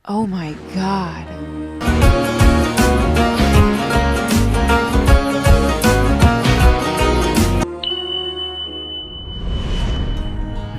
Oh my God.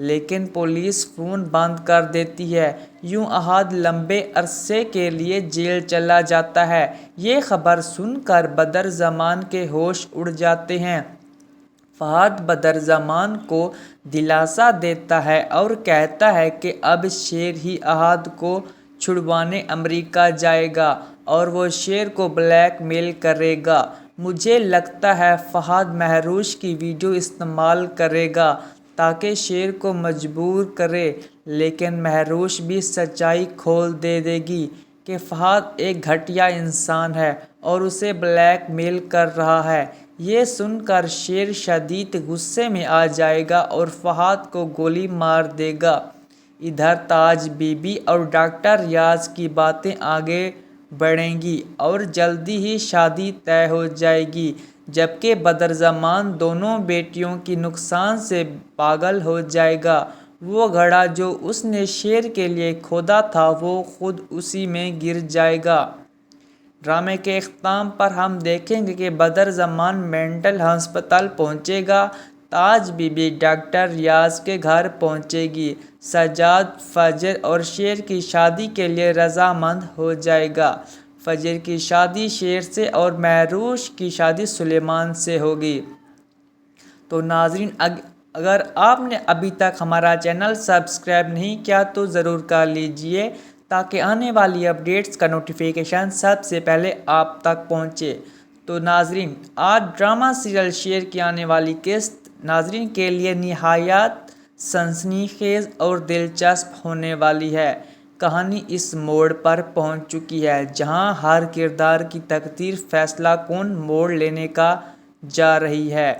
لیکن police phone بند کر دیتی ہے۔ یوں احد لمبے عرصے کے لیے جیل چلا جاتا ہے۔ یہ خبر سن کر بدرزمان کے ہوش اڑ جاتے ہیں۔ فہد بدرزمان کو دلاسا دیتا ہے اور کہتا ہے کہ اب شیر ہی احد کو چھڑوانے امریکہ جائے گا اور وہ شیر کو بلیک میل کرے گا۔ مجھے لگتا ہے فہد مہروش کی ویڈیو استعمال کرے گا تاکہ شیر کو مجبور کرے، لیکن مہروش بھی سچائی کھول دے گی کہ فہد ایک گھٹیا انسان ہے اور اسے بلیک میل کر رہا ہے۔ یہ سن کر شیر شدید غصے میں آ جائے گا اور فہد کو گولی مار دے گا۔ ادھر تاج بی بی اور ڈاکٹر ریاض کی باتیں آگے بڑھیں گی اور جلدی ہی شادی طے ہو جائے گی، جبکہ بدرزمان دونوں بیٹیوں کی نقصان سے پاگل ہو جائے گا۔ وہ گھڑا جو اس نے شیر کے لیے کھودا تھا وہ خود اسی میں گر جائے گا۔ ڈرامے کے اختتام پر ہم دیکھیں گے کہ بدرزمان مینٹل ہسپتال پہنچے گا، تاج بی بی ڈاکٹر ریاض کے گھر پہنچے گی، سجاد فجر اور شیر کی شادی کے لیے رضامند ہو جائے گا۔ فجر کی شادی شیر سے اور مہروش کی شادی سلیمان سے ہوگی۔ تو ناظرین، اگر آپ نے ابھی تک ہمارا چینل سبسکرائب نہیں کیا تو ضرور کر لیجئے تاکہ آنے والی اپڈیٹس کا نوٹیفیکیشن سب سے پہلے آپ تک پہنچے۔ تو ناظرین، آج ڈرامہ سیریل شیر کی آنے والی قسط ناظرین کے لیے نہایت سنسنی خیز اور دلچسپ ہونے والی ہے۔ کہانی اس موڑ پر پہنچ چکی ہے جہاں ہر کردار کی تقدیر فیصلہ کن موڑ لینے کا جا رہی ہے۔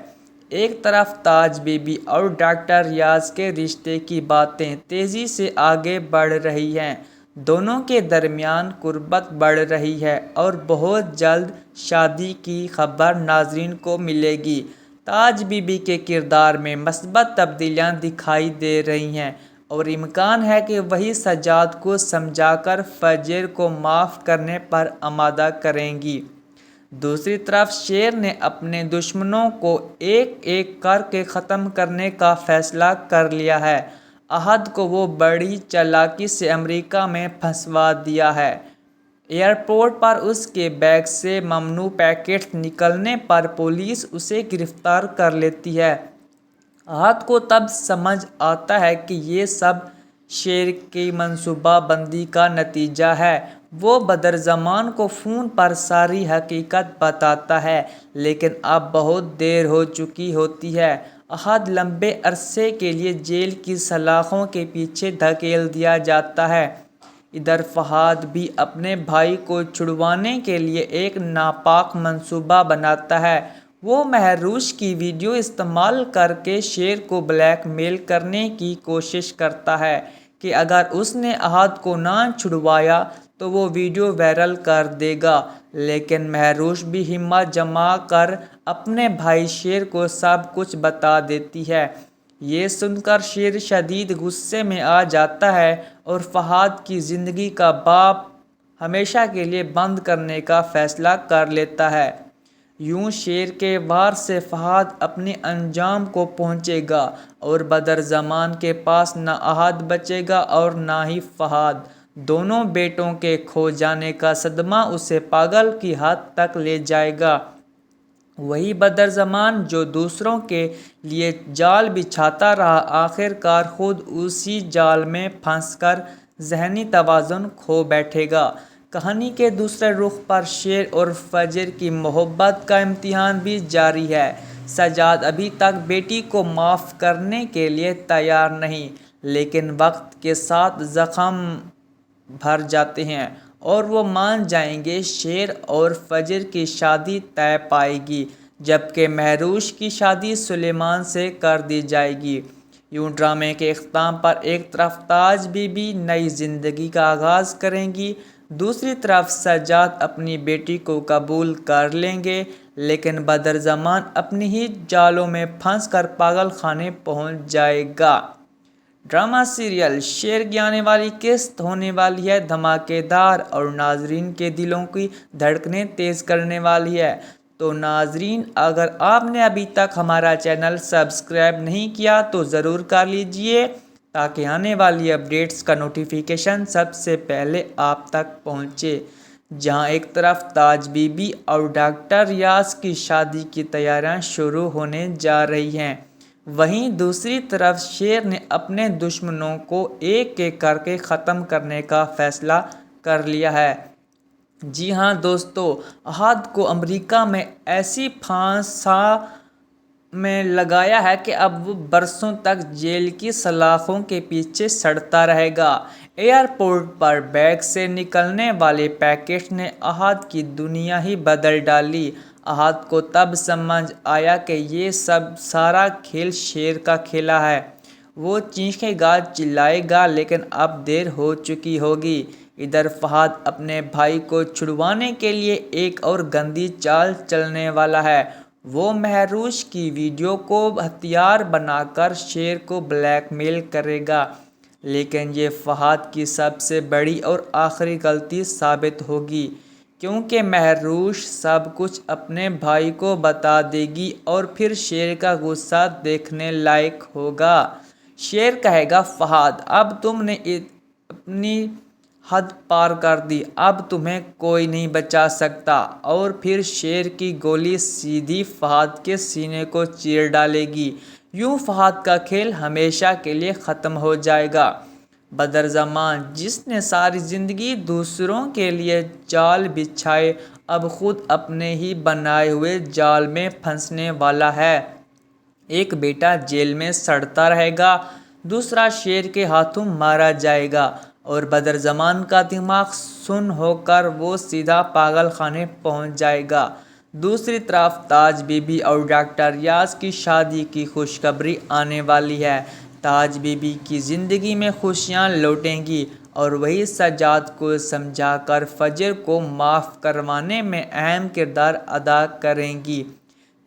ایک طرف تاج بی بی اور ڈاکٹر ریاض کے رشتے کی باتیں تیزی سے آگے بڑھ رہی ہیں، دونوں کے درمیان قربت بڑھ رہی ہے اور بہت جلد شادی کی خبر ناظرین کو ملے گی۔ تاج بی بی کے کردار میں مثبت تبدیلیاں دکھائی دے رہی ہیں اور امکان ہے کہ وہی سجاد کو سمجھا کر فجر کو معاف کرنے پر آمادہ کریں گی۔ دوسری طرف شیر نے اپنے دشمنوں کو ایک ایک کر کے ختم کرنے کا فیصلہ کر لیا ہے۔ احد کو وہ بڑی چالاکی سے امریکہ میں پھنسوا دیا ہے۔ ایئرپورٹ پر اس کے بیگ سے ممنوع پیکٹس نکلنے پر پولیس اسے گرفتار کر لیتی ہے۔ احد کو تب سمجھ آتا ہے کہ یہ سب شیر کی منصوبہ بندی کا نتیجہ ہے۔ وہ بدرزمان کو فون پر ساری حقیقت بتاتا ہے، لیکن اب بہت دیر ہو چکی ہوتی ہے۔ احد لمبے عرصے کے لیے جیل کی سلاخوں کے پیچھے دھکیل دیا جاتا ہے۔ ادھر فہد بھی اپنے بھائی کو چھڑوانے کے لیے ایک ناپاک منصوبہ بناتا ہے۔ وہ مہروش کی ویڈیو استعمال کر کے شیر کو بلیک میل کرنے کی کوشش کرتا ہے کہ اگر اس نے احد کو نہ چھڑوایا تو وہ ویڈیو وائرل کر دے گا، لیکن مہروش بھی ہمت جما کر اپنے بھائی شیر کو سب کچھ بتا دیتی ہے۔ یہ سن کر شیر شدید غصے میں آ جاتا ہے اور فہد کی زندگی کا باب ہمیشہ کے لیے بند کرنے کا فیصلہ کر لیتا ہے۔ یوں شیر کے وار سے فہد اپنے انجام کو پہنچے گا اور بدرزمان کے پاس نہ احد بچے گا اور نہ ہی فہد۔ دونوں بیٹوں کے کھو جانے کا صدمہ اسے پاگل کی حد تک لے جائے گا۔ وہی بدرزمان جو دوسروں کے لیے جال بچھاتا رہا، آخر کار خود اسی جال میں پھنس کر ذہنی توازن کھو بیٹھے گا۔ کہانی کے دوسرے رخ پر شیر اور فجر کی محبت کا امتحان بھی جاری ہے۔ سجاد ابھی تک بیٹی کو معاف کرنے کے لیے تیار نہیں، لیکن وقت کے ساتھ زخم بھر جاتے ہیں اور وہ مان جائیں گے۔ شیر اور فجر کی شادی طے پائے گی، جبکہ مہروش کی شادی سلیمان سے کر دی جائے گی۔ یوں ڈرامے کے اختتام پر ایک طرف تاج بی بی نئی زندگی کا آغاز کریں گی، دوسری طرف سجاد اپنی بیٹی کو قبول کر لیں گے، لیکن بدرزمان اپنی ہی جالوں میں پھنس کر پاگل خانے پہنچ جائے گا۔ ڈرامہ سیریل شیر کی آنے والی قسط ہونے والی ہے دھماکے دار اور ناظرین کے دلوں کی دھڑکنیں تیز کرنے والی ہے۔ تو ناظرین اگر آپ نے ابھی تک ہمارا چینل سبسکرائب نہیں کیا تو ضرور کر لیجئے تاکہ آنے والی اپڈیٹس کا نوٹیفیکیشن سب سے پہلے آپ تک پہنچے۔ جہاں ایک طرف تاج بی بی اور ڈاکٹر ریاض کی شادی کی تیاریاں شروع ہونے جا رہی ہیں، وہیں دوسری طرف شیر نے اپنے دشمنوں کو ایک ایک کر کے ختم کرنے کا فیصلہ کر لیا ہے۔ جی ہاں دوستو، احد کو امریکہ میں ایسی پھانسا میں لگایا ہے کہ اب وہ برسوں تک جیل کی سلاخوں کے پیچھے سڑتا رہے گا۔ ایئرپورٹ پر بیگ سے نکلنے والے پیکٹ نے احد کی دنیا ہی بدل ڈالی۔ احد کو تب سمجھ آیا کہ یہ سارا کھیل شیر کا کھیلا ہے۔ وہ چیخے گا، چلائے گا، لیکن اب دیر ہو چکی ہوگی۔ ادھر فہد اپنے بھائی کو چھڑوانے کے لیے ایک اور گندی چال چلنے والا ہے۔ وہ مہروش کی ویڈیو کو ہتھیار بنا کر شیر کو بلیک میل کرے گا، لیکن یہ فہد کی سب سے بڑی اور آخری غلطی ثابت ہوگی، کیونکہ مہروش سب کچھ اپنے بھائی کو بتا دے گی اور پھر شیر کا غصہ دیکھنے لائق ہوگا۔ شیر کہے گا، فہد اب تم نے اپنی حد پار کر دی، اب تمہیں کوئی نہیں بچا سکتا، اور پھر شیر کی گولی سیدھی فہد کے سینے کو چیر ڈالے گی۔ یوں فہد کا کھیل ہمیشہ کے لیے ختم ہو جائے گا۔ بدرزمان، جس نے ساری زندگی دوسروں کے لیے جال بچھائے، اب خود اپنے ہی بنائے ہوئے جال میں پھنسنے والا ہے۔ ایک بیٹا جیل میں سڑتا رہے گا، دوسرا شیر کے ہاتھوں مارا جائے گا، اور بدرزمان کا دماغ سن ہو کر وہ سیدھا پاگل خانے پہنچ جائے گا۔ دوسری طرف تاج بی بی اور ڈاکٹر ریاض کی شادی کی خوشخبری آنے والی ہے۔ تاج بی بی کی زندگی میں خوشیاں لوٹیں گی اور وہی سجاد کو سمجھا کر فجر کو معاف کروانے میں اہم کردار ادا کریں گی۔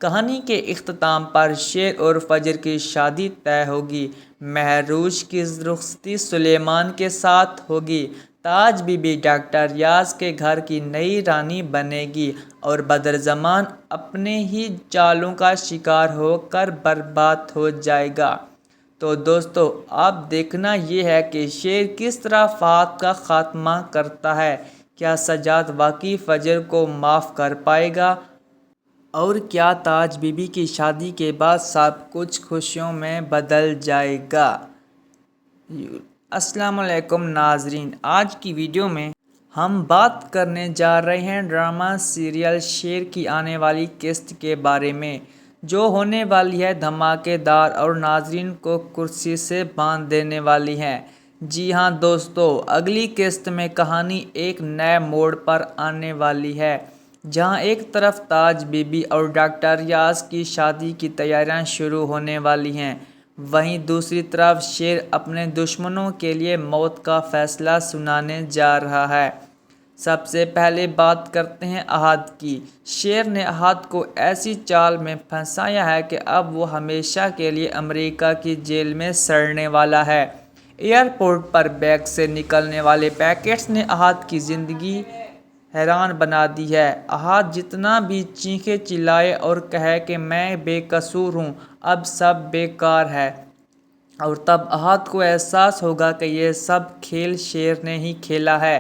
کہانی کے اختتام پر شیر اور فجر کی شادی طے ہوگی۔ مہروش کی رخصتی سلیمان کے ساتھ ہوگی۔ تاج بی بی ڈاکٹر ریاض کے گھر کی نئی رانی بنے گی اور بدرزمان اپنے ہی چالوں کا شکار ہو کر برباد ہو جائے گا۔ تو دوستو، اب دیکھنا یہ ہے کہ شیر کس طرح فہد کا خاتمہ کرتا ہے۔ کیا سجاد واقعی فجر کو معاف کر پائے گا؟ اور کیا تاج بی بی کی شادی کے بعد سب کچھ خوشیوں میں بدل جائے گا؟ السلام علیکم ناظرین، آج کی ویڈیو میں ہم بات کرنے جا رہے ہیں ڈرامہ سیریل شیر کی آنے والی قسط کے بارے میں، جو ہونے والی ہے دھماکے دار اور ناظرین کو کرسی سے باندھ دینے والی ہے۔ جی ہاں دوستو، اگلی قسط میں کہانی ایک نئے موڑ پر آنے والی ہے، جہاں ایک طرف تاج بی بی اور ڈاکٹر ریاض کی شادی کی تیاریاں شروع ہونے والی ہیں، وہیں دوسری طرف شیر اپنے دشمنوں کے لیے موت کا فیصلہ سنانے جا رہا ہے۔ سب سے پہلے بات کرتے ہیں احد کی۔ شیر نے احد کو ایسی چال میں پھنسایا ہے کہ اب وہ ہمیشہ کے لیے امریکہ کی جیل میں سڑنے والا ہے۔ ایئرپورٹ پر بیگ سے نکلنے والے پیکٹس نے احد کی زندگی حیران بنا دی ہے۔ احد جتنا بھی چیخے چلائے اور کہے کہ میں بے قصور ہوں، اب سب بیکار ہے، اور تب احد کو احساس ہوگا کہ یہ سب کھیل شیر نے ہی کھیلا ہے۔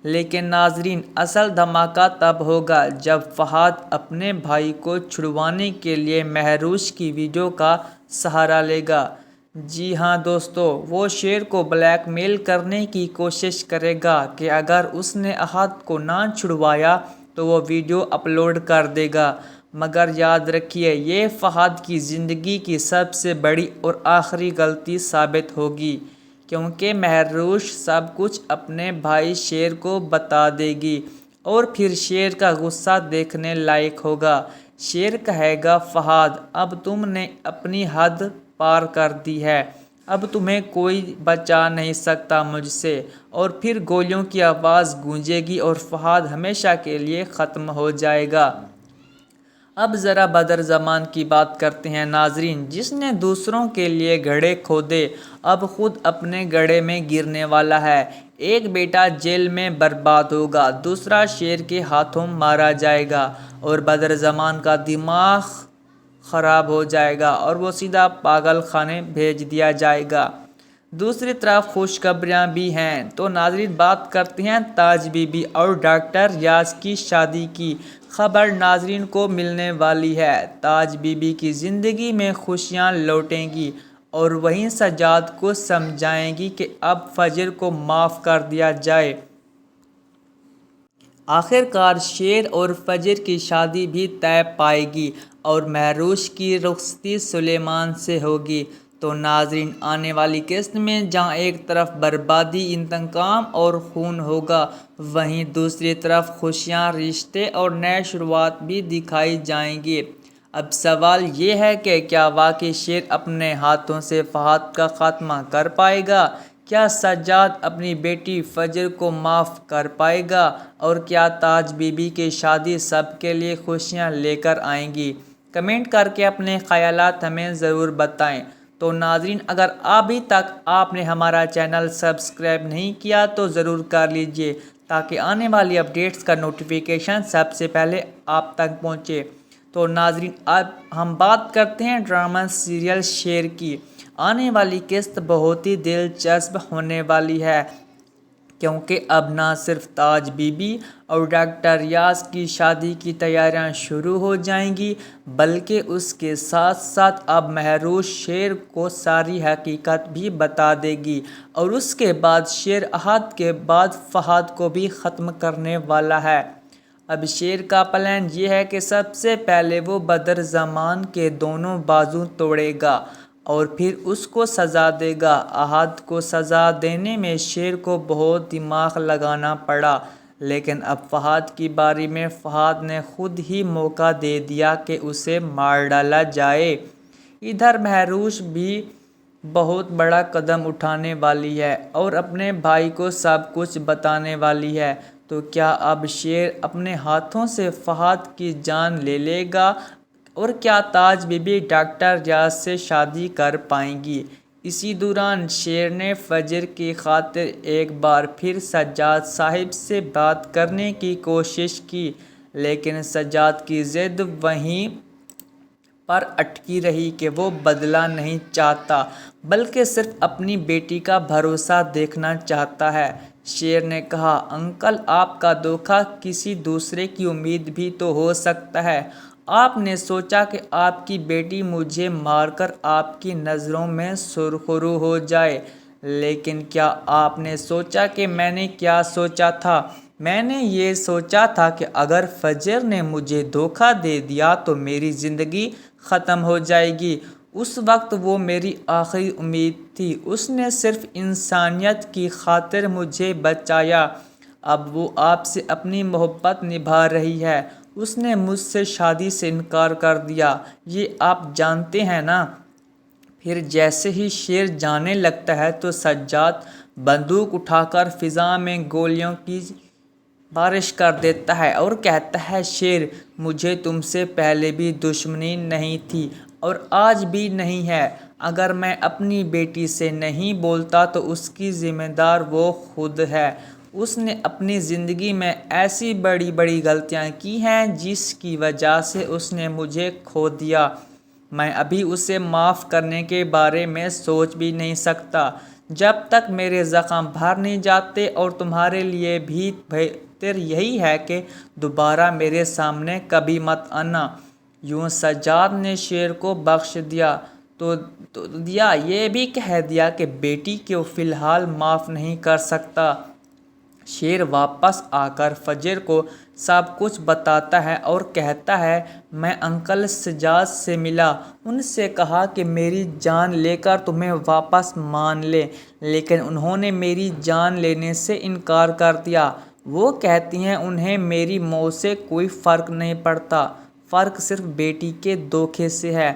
لیکن ناظرین، اصل دھماکہ تب ہوگا جب فہد اپنے بھائی کو چھڑوانے کے لیے مہروش کی ویڈیو کا سہارا لے گا۔ جی ہاں دوستو، وہ شیر کو بلیک میل کرنے کی کوشش کرے گا کہ اگر اس نے احد کو نہ چھڑوایا تو وہ ویڈیو اپلوڈ کر دے گا، مگر یاد رکھیے یہ فہد کی زندگی کی سب سے بڑی اور آخری غلطی ثابت ہوگی، کیونکہ مہروش سب کچھ اپنے بھائی شیر کو بتا دے گی اور پھر شیر کا غصہ دیکھنے لائق ہوگا۔ شیر کہے گا، فہد اب تم نے اپنی حد پار کر دی ہے، اب تمہیں کوئی بچا نہیں سکتا مجھ سے، اور پھر گولیوں کی آواز گونجے گی اور فہد ہمیشہ کے لیے ختم ہو جائے گا۔ اب ذرا بدر زمان کی بات کرتے ہیں ناظرین، جس نے دوسروں کے لیے گڑھے کھودے اب خود اپنے گڑھے میں گرنے والا ہے۔ ایک بیٹا جیل میں برباد ہوگا، دوسرا شیر کے ہاتھوں مارا جائے گا اور بدر زمان کا دماغ خراب ہو جائے گا اور وہ سیدھا پاگل خانے بھیج دیا جائے گا۔ دوسری طرف خوشخبریاں بھی ہیں، تو ناظرین بات کرتے ہیں تاج بی بی اور ڈاکٹر ریاض کی شادی کی۔ خبر ناظرین کو ملنے والی ہے، تاج بی بی کی زندگی میں خوشیاں لوٹیں گی اور وہیں سجاد کو سمجھائیں گی کہ اب فجر کو معاف کر دیا جائے۔ آخرکار شیر اور فجر کی شادی بھی طے پائے گی اور مہروش کی رخصتی سلیمان سے ہوگی۔ تو ناظرین آنے والی قسط میں جہاں ایک طرف بربادی، انتقام اور خون ہوگا، وہیں دوسری طرف خوشیاں، رشتے اور نئے شروعات بھی دکھائی جائیں گی۔ اب سوال یہ ہے کہ کیا واقعی شیر اپنے ہاتھوں سے فہد کا خاتمہ کر پائے گا؟ کیا سجاد اپنی بیٹی فجر کو معاف کر پائے گا؟ اور کیا تاج بی بی کی شادی سب کے لیے خوشیاں لے کر آئیں گی؟ کمنٹ کر کے اپنے خیالات ہمیں ضرور بتائیں۔ تو ناظرین اگر ابھی تک آپ نے ہمارا چینل سبسکرائب نہیں کیا تو ضرور کر لیجئے تاکہ آنے والی اپڈیٹس کا نوٹیفیکیشن سب سے پہلے آپ تک پہنچے۔ تو ناظرین اب ہم بات کرتے ہیں ڈرامہ سیریل شیر کی۔ آنے والی قسط بہت ہی دلچسپ ہونے والی ہے، کیونکہ اب نہ صرف تاج بی بی اور ڈاکٹر ریاض کی شادی کی تیاریاں شروع ہو جائیں گی، بلکہ اس کے ساتھ ساتھ اب مہروش شیر کو ساری حقیقت بھی بتا دے گی اور اس کے بعد شیر احد کے بعد فہد کو بھی ختم کرنے والا ہے۔ اب شیر کا پلان یہ ہے کہ سب سے پہلے وہ بدر زمان کے دونوں بازو توڑے گا اور پھر اس کو سزا دے گا۔ احد کو سزا دینے میں شیر کو بہت دماغ لگانا پڑا، لیکن اب فہد کی باری میں فہد نے خود ہی موقع دے دیا کہ اسے مار ڈالا جائے۔ ادھر مہروش بھی بہت بڑا قدم اٹھانے والی ہے اور اپنے بھائی کو سب کچھ بتانے والی ہے۔ تو کیا اب شیر اپنے ہاتھوں سے فہد کی جان لے لے گا اور کیا تاج بی بی ڈاکٹر ریاض سے شادی کر پائیں گی؟ اسی دوران شیر نے فجر کی خاطر ایک بار پھر سجاد صاحب سے بات کرنے کی کوشش کی، لیکن سجاد کی ضد وہیں پر اٹکی رہی کہ وہ بدلہ نہیں چاہتا بلکہ صرف اپنی بیٹی کا بھروسہ دیکھنا چاہتا ہے۔ شیر نے کہا، انکل آپ کا دھوکہ کسی دوسرے کی امید بھی تو ہو سکتا ہے۔ آپ نے سوچا کہ آپ کی بیٹی مجھے مار کر آپ کی نظروں میں سرخرو ہو جائے، لیکن کیا آپ نے سوچا کہ میں نے کیا سوچا تھا؟ میں نے یہ سوچا تھا کہ اگر فجر نے مجھے دھوکہ دے دیا تو میری زندگی ختم ہو جائے گی۔ اس وقت وہ میری آخری امید تھی، اس نے صرف انسانیت کی خاطر مجھے بچایا۔ اب وہ آپ سے اپنی محبت نبھا رہی ہے، اس نے مجھ سے شادی سے انکار کر دیا، یہ آپ جانتے ہیں نا۔ پھر جیسے ہی شیر جانے لگتا ہے تو سجاد بندوق اٹھا کر فضا میں گولیوں کی بارش کر دیتا ہے اور کہتا ہے، شیر مجھے تم سے پہلے بھی دشمنی نہیں تھی اور آج بھی نہیں ہے۔ اگر میں اپنی بیٹی سے نہیں بولتا تو اس کی ذمہ دار وہ خود ہے۔ اس نے اپنی زندگی میں ایسی بڑی بڑی غلطیاں کی ہیں جس کی وجہ سے اس نے مجھے کھو دیا۔ میں ابھی اسے معاف کرنے کے بارے میں سوچ بھی نہیں سکتا جب تک میرے زخم بھر نہیں جاتے، اور تمہارے لیے بھی بہتر یہی ہے کہ دوبارہ میرے سامنے کبھی مت آنا۔ یوں سجاد نے شیر کو بخش دیا تو یہ بھی کہہ دیا کہ بیٹی کو فی الحال معاف نہیں کر سکتا۔ شیر واپس آ کر فجر کو سب کچھ بتاتا ہے اور کہتا ہے، میں انکل سجاد سے ملا، ان سے کہا کہ میری جان لے کر تمہیں واپس مان لیں، لیکن انہوں نے میری جان لینے سے انکار کر دیا۔ وہ کہتی ہیں انہیں میری موت سے کوئی فرق نہیں پڑتا، فرق صرف بیٹی کے دھوکے سے ہے۔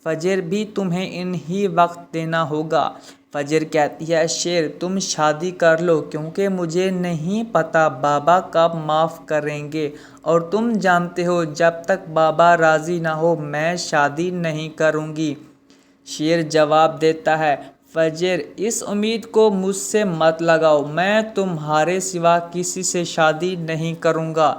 فجر بھی تمہیں انہی وقت دینا ہوگا۔ فجر کہتی ہے شیر تم شادی کر لو کیونکہ مجھے نہیں پتہ بابا کب معاف کریں گے، اور تم جانتے ہو جب تک بابا راضی نہ ہو میں شادی نہیں کروں گی۔ شیر جواب دیتا ہے فجر اس امید کو مجھ سے مت لگاؤ، میں تمہارے سوا کسی سے شادی نہیں کروں گا۔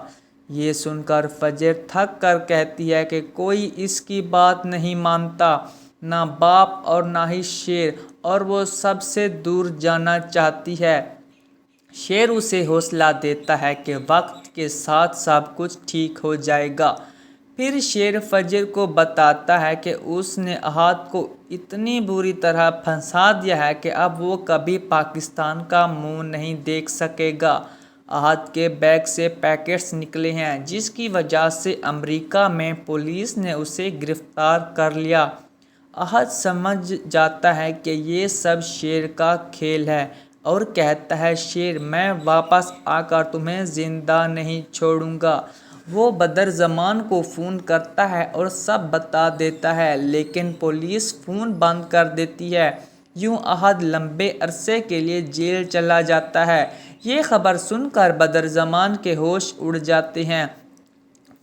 یہ سن کر فجر تھک کر کہتی ہے کہ کوئی اس کی بات نہیں مانتا، نہ باپ اور نہ ہی شیر، اور وہ سب سے دور جانا چاہتی ہے۔ شیر اسے حوصلہ دیتا ہے کہ وقت کے ساتھ سب کچھ ٹھیک ہو جائے گا۔ پھر شیر فجر کو بتاتا ہے کہ اس نے احد کو اتنی بری طرح پھنسا دیا ہے کہ اب وہ کبھی پاکستان کا منہ نہیں دیکھ سکے گا۔ احد کے بیگ سے پیکٹس نکلے ہیں جس کی وجہ سے امریکہ میں پولیس نے اسے گرفتار کر لیا۔ احد سمجھ جاتا ہے کہ یہ سب شیر کا کھیل ہے اور کہتا ہے شیر میں واپس آ کر تمہیں زندہ نہیں چھوڑوں گا۔ وہ بدرزمان کو فون کرتا ہے اور سب بتا دیتا ہے لیکن پولیس فون بند کر دیتی ہے۔ یوں احد لمبے عرصے کے لیے جیل چلا جاتا ہے۔ یہ خبر سن کر بدرزمان کے ہوش اڑ جاتے ہیں۔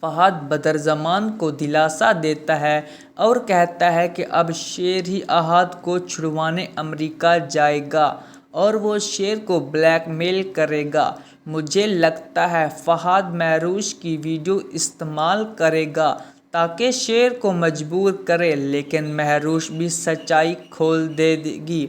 فہد بدرزمان کو دلاسا دیتا ہے اور کہتا ہے کہ اب شیر ہی احد کو چھڑوانے امریکہ جائے گا اور وہ شیر کو بلیک میل کرے گا۔ مجھے لگتا ہے فہد مہروش کی ویڈیو استعمال کرے گا تاکہ شیر کو مجبور کرے، لیکن مہروش بھی سچائی کھول دے گی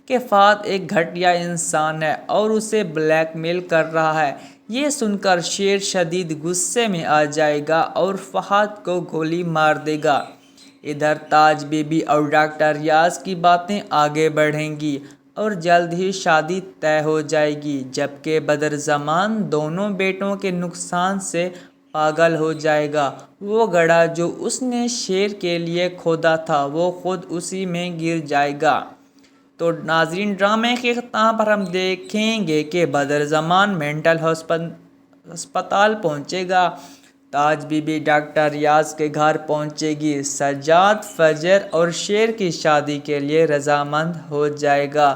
کہ فہد ایک گھٹیا انسان ہے اور اسے بلیک میل کر رہا ہے۔ یہ سن کر شیر شدید غصے میں آ جائے گا اور فہد کو گولی مار دے گا۔ ادھر تاج بی بی اور ڈاکٹر ریاض کی باتیں آگے بڑھیں گی اور جلد ہی شادی طے ہو جائے گی، جبکہ بدرزمان دونوں بیٹوں کے نقصان سے پاگل ہو جائے گا۔ وہ گڑھا جو اس نے شیر کے لیے کھودا تھا وہ خود اسی میں گر جائے گا۔ تو ناظرین ڈرامے کے اختتام پر ہم دیکھیں گے کہ بدرزمان مینٹل ہسپتال پہنچے گا، تاج بی بی ڈاکٹر ریاض کے گھر پہنچے گی، سجاد فجر اور شیر کی شادی کے لیے رضامند ہو جائے گا۔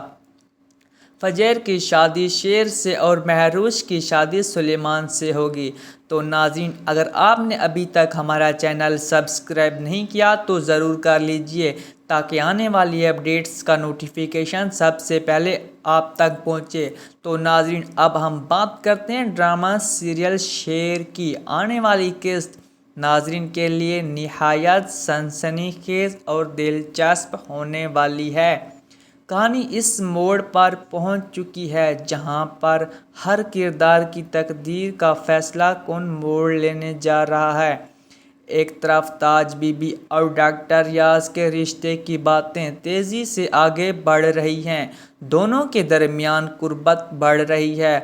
فجر کی شادی شیر سے اور مہروش کی شادی سلیمان سے ہوگی۔ تو ناظرین اگر آپ نے ابھی تک ہمارا چینل سبسکرائب نہیں کیا تو ضرور کر لیجئے تاکہ آنے والی اپڈیٹس کا نوٹیفیکیشن سب سے پہلے آپ تک پہنچے۔ تو ناظرین اب ہم بات کرتے ہیں ڈرامہ سیریل شیر کی آنے والی قسط ناظرین کے لیے نہایت سنسنی خیز اور دلچسپ ہونے والی ہے۔ کہانی اس موڑ پر پہنچ چکی ہے جہاں پر ہر کردار کی تقدیر کا فیصلہ کن موڑ لینے جا رہا ہے۔ ایک طرف تاج بی بی اور ڈاکٹر ریاض کے رشتے کی باتیں تیزی سے آگے بڑھ رہی ہیں، دونوں کے درمیان قربت بڑھ رہی ہے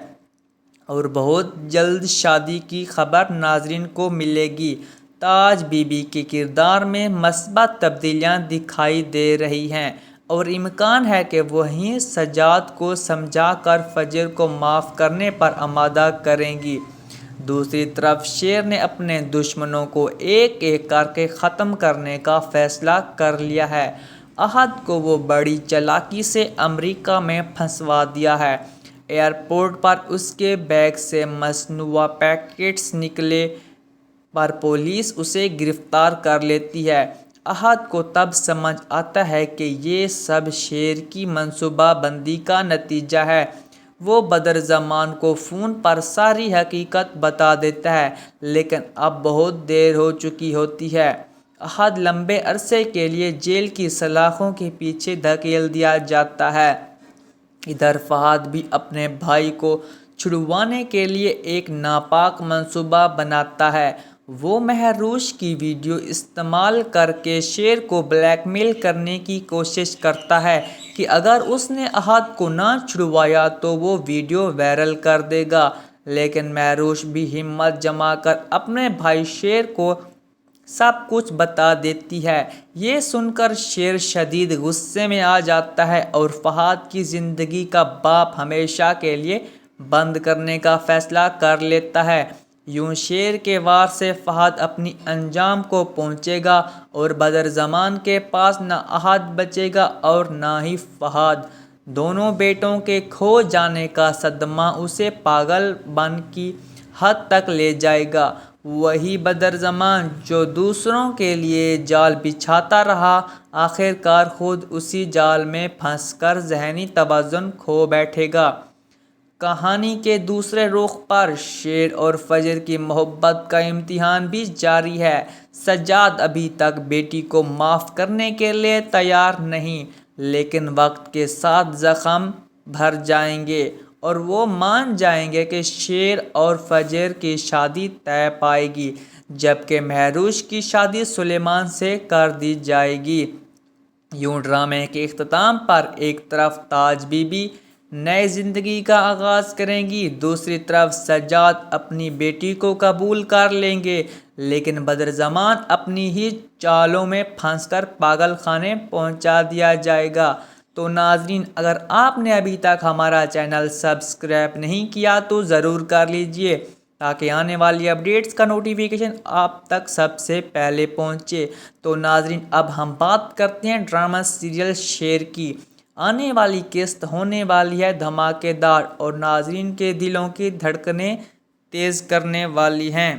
اور بہت جلد شادی کی خبر ناظرین کو ملے گی۔ تاج بی بی کے کردار میں مثبت تبدیلیاں دکھائی دے رہی ہیں اور امکان ہے کہ وہیں سجاد کو سمجھا کر فجر کو معاف کرنے پر آمادہ کریں گی۔ دوسری طرف شیر نے اپنے دشمنوں کو ایک ایک کر کے ختم کرنے کا فیصلہ کر لیا ہے۔ احد کو وہ بڑی چالاکی سے امریکہ میں پھنسوا دیا ہے۔ ایئرپورٹ پر اس کے بیگ سے مصنوعہ پیکٹس نکلے پر پولیس اسے گرفتار کر لیتی ہے۔ احد کو تب سمجھ آتا ہے کہ یہ سب شیر کی منصوبہ بندی کا نتیجہ ہے۔ وہ بدرزمان کو فون پر ساری حقیقت بتا دیتا ہے لیکن اب بہت دیر ہو چکی ہوتی ہے۔ احد لمبے عرصے کے لیے جیل کی سلاخوں کے پیچھے دھکیل دیا جاتا ہے۔ ادھر فہد بھی اپنے بھائی کو چھڑوانے کے لیے ایک ناپاک منصوبہ بناتا ہے۔ وہ مہروش کی ویڈیو استعمال کر کے شیر کو بلیک میل کرنے کی کوشش کرتا ہے کہ اگر اس نے احد کو نہ چھڑوایا تو وہ ویڈیو وائرل کر دے گا، لیکن مہروش بھی ہمت جما کر اپنے بھائی شیر کو سب کچھ بتا دیتی ہے۔ یہ سن کر شیر شدید غصے میں آ جاتا ہے اور فہد کی زندگی کا باپ ہمیشہ کے لیے بند کرنے کا فیصلہ کر لیتا ہے۔ یوں شیر کے وار سے فہد اپنی انجام کو پہنچے گا اور بدرزمان کے پاس نہ احد بچے گا اور نہ ہی فہد۔ دونوں بیٹوں کے کھو جانے کا صدمہ اسے پاگل بن کی حد تک لے جائے گا۔ وہی بدرزمان جو دوسروں کے لیے جال بچھاتا رہا، آخر کار خود اسی جال میں پھنس کر ذہنی توازن کھو بیٹھے گا۔ کہانی کے دوسرے رخ پر شیر اور فجر کی محبت کا امتحان بھی جاری ہے۔ سجاد ابھی تک بیٹی کو معاف کرنے کے لیے تیار نہیں، لیکن وقت کے ساتھ زخم بھر جائیں گے اور وہ مان جائیں گے کہ شیر اور فجر کی شادی طے پائے گی، جبکہ مہروش کی شادی سلیمان سے کر دی جائے گی۔ یوں ڈرامے کے اختتام پر ایک طرف تاج بی بی نئے زندگی کا آغاز کریں گی، دوسری طرف سجاد اپنی بیٹی کو قبول کر لیں گے، لیکن بدرزمان اپنی ہی چالوں میں پھنس کر پاگل خانے پہنچا دیا جائے گا۔ تو ناظرین، اگر آپ نے ابھی تک ہمارا چینل سبسکرائب نہیں کیا تو ضرور کر لیجئے تاکہ آنے والی اپڈیٹس کا نوٹیفیکیشن آپ تک سب سے پہلے پہنچے۔ تو ناظرین، اب ہم بات کرتے ہیں ڈرامہ سیریل شیر کی۔ آنے والی قسط ہونے والی ہے دھماکے دار اور ناظرین کے دلوں کی دھڑکنیں تیز کرنے والی ہیں۔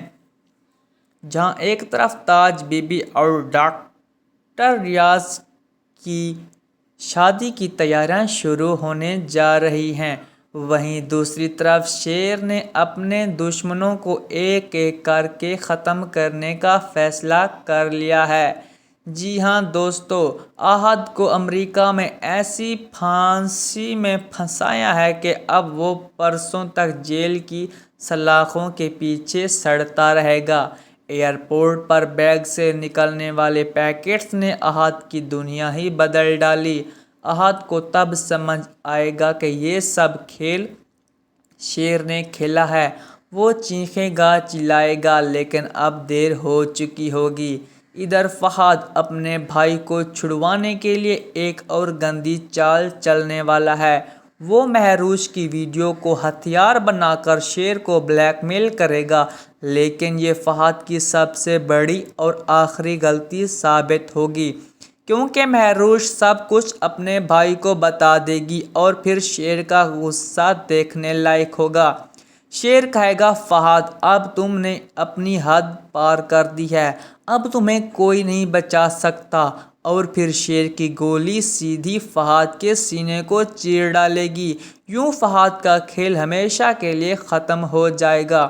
جہاں ایک طرف تاج بی بی اور ڈاکٹر ریاض کی شادی کی تیاریاں شروع ہونے جا رہی ہیں، وہیں دوسری طرف شیر نے اپنے دشمنوں کو ایک ایک کر کے ختم کرنے کا فیصلہ کر لیا ہے۔ جی ہاں دوستو، احد کو امریکہ میں ایسی پھانسی میں پھنسایا ہے کہ اب وہ برسوں تک جیل کی سلاخوں کے پیچھے سڑتا رہے گا۔ ایئرپورٹ پر بیگ سے نکلنے والے پیکٹس نے احد کی دنیا ہی بدل ڈالی۔ احد کو تب سمجھ آئے گا کہ یہ سب کھیل شیر نے کھیلا ہے۔ وہ چیخے گا، چلائے گا، لیکن اب دیر ہو چکی ہوگی۔ ادھر فہد اپنے بھائی کو چھڑوانے کے لیے ایک اور گندی چال چلنے والا ہے۔ وہ مہروش کی ویڈیو کو ہتھیار بنا کر شیر کو بلیک میل کرے گا، لیکن یہ فہد کی سب سے بڑی اور آخری غلطی ثابت ہوگی، کیونکہ مہروش سب کچھ اپنے بھائی کو بتا دے گی اور پھر شیر کا غصہ دیکھنے لائق ہوگا۔ شیر کہے گا، فہد اب تم نے اپنی حد پار کر دی ہے، اب تمہیں کوئی نہیں بچا سکتا، اور پھر شیر کی گولی سیدھی فہد کے سینے کو چیر ڈالے گی۔ یوں فہد کا کھیل ہمیشہ کے لیے ختم ہو جائے گا۔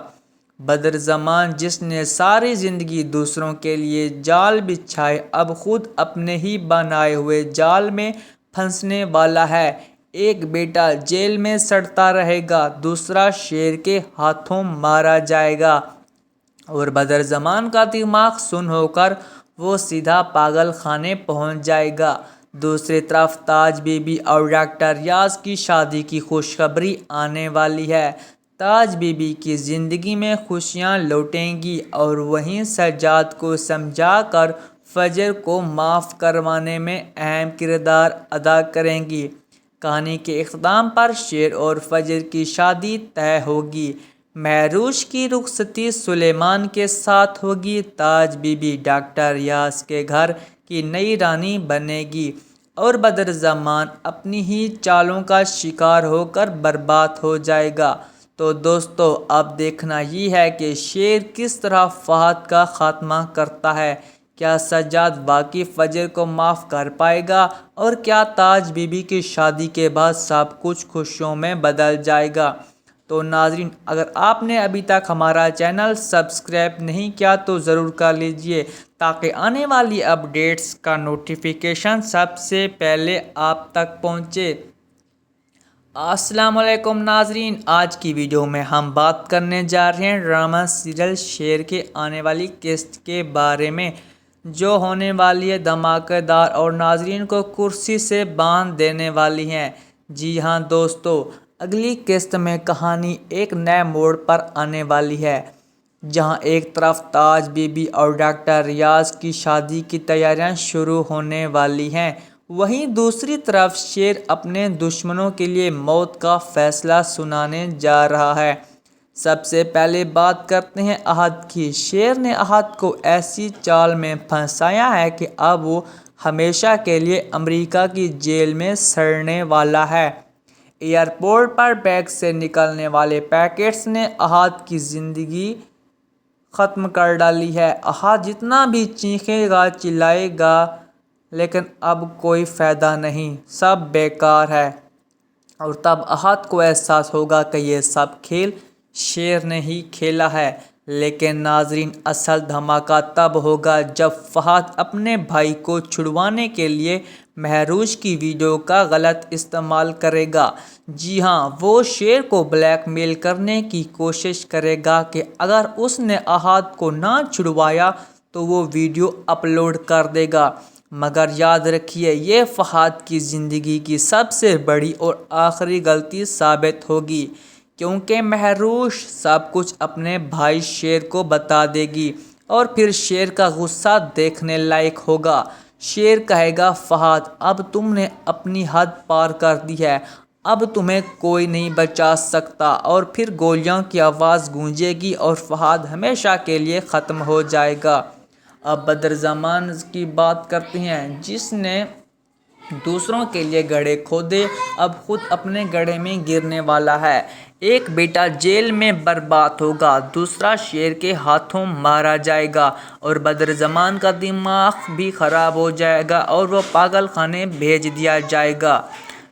بدرزمان، جس نے ساری زندگی دوسروں کے لیے جال بچھائے، اب خود اپنے ہی بنائے ہوئے جال میں پھنسنے والا ہے۔ ایک بیٹا جیل میں سڑتا رہے گا، دوسرا شیر کے ہاتھوں مارا جائے گا، اور بدرزمان کا دماغ سن ہو کر وہ سیدھا پاگل خانے پہنچ جائے گا۔ دوسری طرف تاج بی بی اور ڈاکٹر ریاض کی شادی کی خوشخبری آنے والی ہے۔ تاج بی بی کی زندگی میں خوشیاں لوٹیں گی اور وہیں سجاد کو سمجھا کر فجر کو معاف کروانے میں اہم کردار ادا کریں گی۔ کہانی کے اختتام پر شیر اور فجر کی شادی طے ہوگی۔ مہروش کی رخصتی سلیمان کے ساتھ ہوگی۔ تاج بی بی ڈاکٹر ریاض کے گھر کی نئی رانی بنے گی اور بدرزمان اپنی ہی چالوں کا شکار ہو کر برباد ہو جائے گا۔ تو دوستو، اب دیکھنا یہ ہے کہ شیر کس طرح فہد کا خاتمہ کرتا ہے۔ کیا سجاد واقعی فجر کو معاف کر پائے گا، اور کیا تاج بی بی کی شادی کے بعد سب کچھ خوشیوں میں بدل جائے گا؟ تو ناظرین، اگر آپ نے ابھی تک ہمارا چینل سبسکرائب نہیں کیا تو ضرور کر لیجئے تاکہ آنے والی اپڈیٹس کا نوٹیفیکیشن سب سے پہلے آپ تک پہنچے۔ السلام علیکم ناظرین، آج کی ویڈیو میں ہم بات کرنے جا رہے ہیں ڈرامہ سیریل شیر کے آنے والی قسط کے بارے میں، جو ہونے والی ہے دھماکے دار اور ناظرین کو کرسی سے باندھ دینے والی ہیں۔ جی ہاں دوستو، اگلی قسط میں کہانی ایک نئے موڑ پر آنے والی ہے، جہاں ایک طرف تاج بی بی اور ڈاکٹر ریاض کی شادی کی تیاریاں شروع ہونے والی ہیں، وہیں دوسری طرف شیر اپنے دشمنوں کے لیے موت کا فیصلہ سنانے جا رہا ہے۔ سب سے پہلے بات کرتے ہیں احد کی۔ شیر نے احد کو ایسی چال میں پھنسایا ہے کہ اب وہ ہمیشہ کے لیے امریکہ کی جیل میں سڑنے والا ہے۔ ایئرپورٹ پر بیگ سے نکلنے والے پیکٹس نے احد کی زندگی ختم کر ڈالی ہے۔ احد جتنا بھی چیخے گا چلائے گا لیکن اب کوئی فائدہ نہیں، سب بیکار ہے، اور تب احد کو احساس ہوگا کہ یہ سب کھیل شیر نے ہی کھیلا ہے۔ لیکن ناظرین، اصل دھماکہ تب ہوگا جب فہد اپنے بھائی کو چھڑوانے کے لیے مہروش کی ویڈیو کا غلط استعمال کرے گا۔ جی ہاں، وہ شیر کو بلیک میل کرنے کی کوشش کرے گا کہ اگر اس نے احد کو نہ چھڑوایا تو وہ ویڈیو اپلوڈ کر دے گا۔ مگر یاد رکھیے، یہ فہد کی زندگی کی سب سے بڑی اور آخری غلطی ثابت ہوگی، کیونکہ مہروش سب کچھ اپنے بھائی شیر کو بتا دے گی، اور پھر شیر کا غصہ دیکھنے لائق ہوگا۔ شیر کہے گا، فہد، اب تم نے اپنی حد پار کر دی ہے، اب تمہیں کوئی نہیں بچا سکتا، اور پھر گولیوں کی آواز گونجے گی اور فہد ہمیشہ کے لیے ختم ہو جائے گا۔ اب بدرزمان کی بات کرتے ہیں، جس نے دوسروں کے لیے گڑھے کھودے، اب خود اپنے گڑھے میں گرنے والا ہے۔ ایک بیٹا جیل میں برباد ہوگا، دوسرا شیر کے ہاتھوں مارا جائے گا، اور بدرزمان کا دماغ بھی خراب ہو جائے گا اور وہ پاگل خانے بھیج دیا جائے گا۔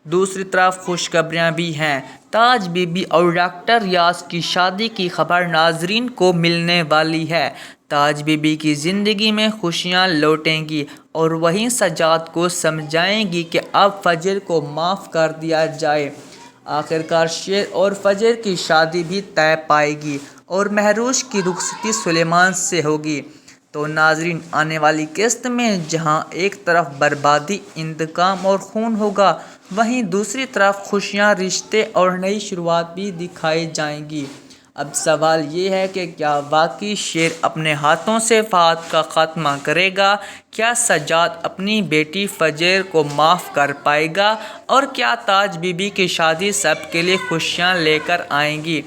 دوسری طرف خوشخبریاں بھی ہیں۔ تاج بی بی اور ڈاکٹر ریاض کی شادی کی خبر ناظرین کو ملنے والی ہے۔ تاج بی بی کی زندگی میں خوشیاں لوٹیں گی، اور وہیں سجاد کو سمجھائیں گی کہ اب فجر کو معاف کر دیا جائے۔ آخرکار شیر اور فجر کی شادی بھی طے پائے گی، اور مہروش کی رخصتی سلیمان سے ہوگی۔ تو ناظرین، آنے والی قسط میں جہاں ایک طرف بربادی، انتقام اور خون ہوگا، وہیں دوسری طرف خوشیاں، رشتے اور نئی شروعات بھی دکھائی جائیں گی۔ اب سوال یہ ہے کہ کیا واقعی شیر اپنے ہاتھوں سے فہد کا خاتمہ کرے گا؟ کیا سجاد اپنی بیٹی فجر کو معاف کر پائے گا؟ اور کیا تاج بی بی کی شادی سب کے لیے خوشیاں لے کر آئے گی؟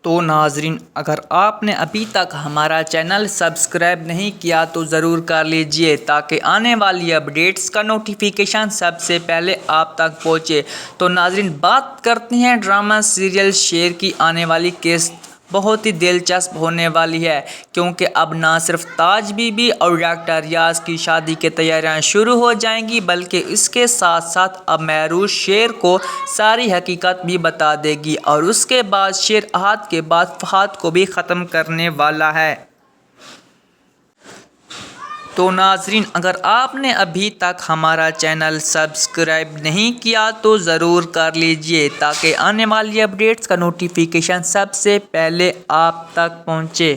تو ناظرین، اگر آپ نے ابھی تک ہمارا چینل سبسکرائب نہیں کیا تو ضرور کر لیجئے، تاکہ آنے والی اپڈیٹس کا نوٹیفیکیشن سب سے پہلے آپ تک پہنچے۔ تو ناظرین، بات کرتے ہیں ڈرامہ سیریل شیر کی آنے والی قسط۔ بہت ہی دلچسپ ہونے والی ہے، کیونکہ اب نہ صرف تاج بی بی اور ڈاکٹر ریاض کی شادی کی تیاریاں شروع ہو جائیں گی، بلکہ اس کے ساتھ ساتھ اب مہروش شیر کو ساری حقیقت بھی بتا دے گی، اور اس کے بعد شیر احد کے بعد فہد کو بھی ختم کرنے والا ہے۔ تو ناظرین، اگر آپ نے ابھی تک ہمارا چینل سبسکرائب نہیں کیا تو ضرور کر لیجئے، تاکہ آنے والی اپڈیٹس کا نوٹیفیکیشن سب سے پہلے آپ تک پہنچے۔